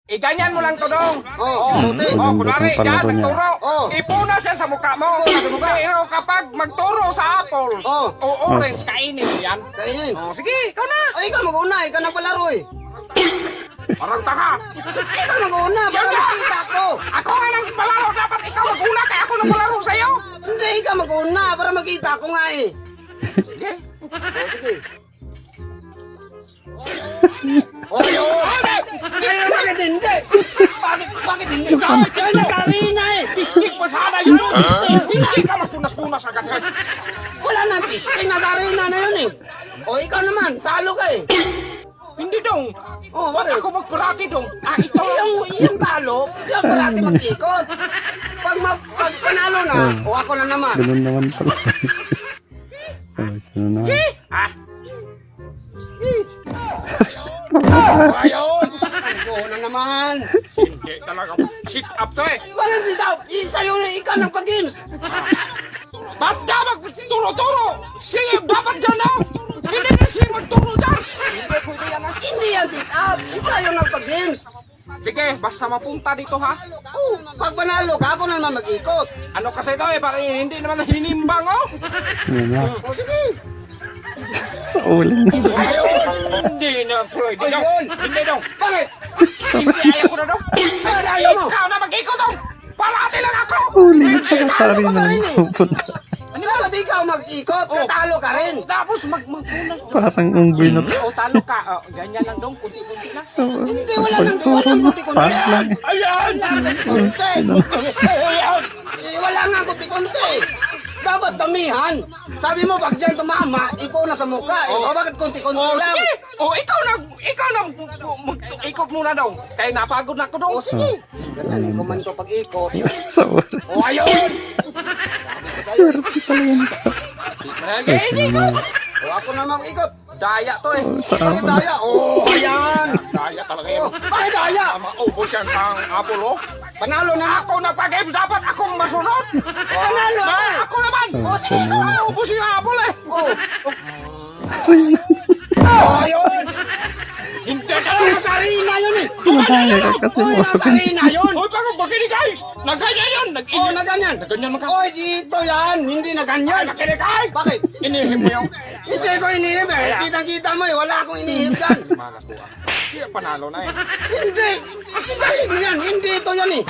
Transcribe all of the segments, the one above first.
Iganyan mo lang to dong. Buti. Kunwari, Pala dyan, to niya. nagturo. Oh. Ipuna siya sa mukha mo. Ipuna sa mukha. Pero kapag magturo sa apple Oh. o orange, kainin mo yan. Kainin. Sige, ikaw na. Ay, ikaw mag-una. Ikaw nagpalaro eh. Parang taka. Ikaw mag-una. Para Yan na. makita ko. Ako nga nang palaro. Dapat ikaw maguna kaya ako nang palaro sa'yo. Hindi, ikaw mag-una. Para makita ko nga eh. Sige. Sige. Bakit hindi? Bakit hindi? Kaya nasarina eh. Pistik pa sana yun. Hindi ka magpunas-punas agad. Wala nang tisting. Nasarina na yun eh. O ikaw naman, talo ka eh. Hindi dong. Oh, Ba't bakit? ako magparati dong? Ikaw Yung talo, diyan pala natin mag-ikot. Pag panalo na, o ako na naman. Ganun naman pala. Sino na? Ayun! Ano na naman? Hindi talaga. Sit up to eh. Walang si Daw, sa'yo na ikaw ng pag-games. Ba't ka magturo-turo? Sige, dapat dyan na. Hindi na siya magturo dyan. Hindi, pwede yan na. Hindi yan sit up, ikaw yung nagpag-games. Sige, basta mapunta dito ha. Oh, pag panalo ka, ako na naman mag-ikot. Ano kasi daw eh, parang hindi naman hinimbang oh. Ano na? O sige. Sa uling. Ayun! Hindi na pwede daw. Hindi daw. Bakit? Hindi ayaw ko na daw. Ayaw mo. Ikaw na mag-ikot daw. Parati lang ako. Uling. Saka-sari na lang pupunta. Ano ba ba't ikaw mag-ikot? Katalo ka rin. Tapos magpunas. Parang unggoy na to. O talo ka. O, ganyan lang dong. Kunti-kunti na. Hindi, walang kuti-kunti. Pass lang. Ayan! Kunti. Ayan! Wala nga kuti-kunti. Dapat damihan. Sabi mo, pag dyan tumama, ipo na sa mukha. O bakit kunti-kunti O lang? sige! O ikaw na ikot muna daw. Kaya napagod na ako dong. O sige. Ganyan, kuman ko pag-ikot. Sa uling. O ayun! Swerte pala yan. Ikot! O ako na mag-ikot. Daya to eh. Sa Bakit ako. daya? O, ayan. Daya talaga yun. Bakit daya? Maubos yan pang Apollo. Panalo na. Ako na pag-games, dapat akong masunod. Panalo Ba, na. ako naman. O sige, ikaw na. Maubos yung Apollo eh. O, ayun. Hindi ka Ay, lang. nasarina yun eh. Madaya ka kasi Uy, mo. nasarina yun. Hoy, bakit makinikay? Nagganyan yun. O, na ganyan. Nagganyan man ka. Oy, dito yan. Hindi na ganyan. Makinikay. Bakit? Inihim mo yung... Hindi ko inihip eh. Kitang-kita mo eh. Wala akong inihip dyan. Malas ko ah. Hindi, panalo na eh. Hindi. Dahil mo yan. Hindi ito yan eh.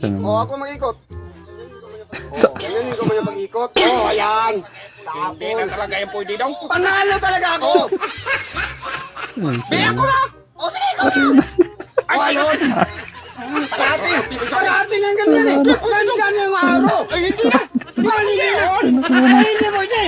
Ano O, ako mag-ikot. O, ganyan ko man yung pag-ikot. O, ayan. Hindi na talaga yung pwede daw. Panalo talaga ako. Biyak ko na! O, sige, ikaw na. Ay, ayun! Parati. Parati ng ganyan eh. Nandyan yung araw. Ay, hindi na! Parang hindi na. Ay, hindi mo, hindi.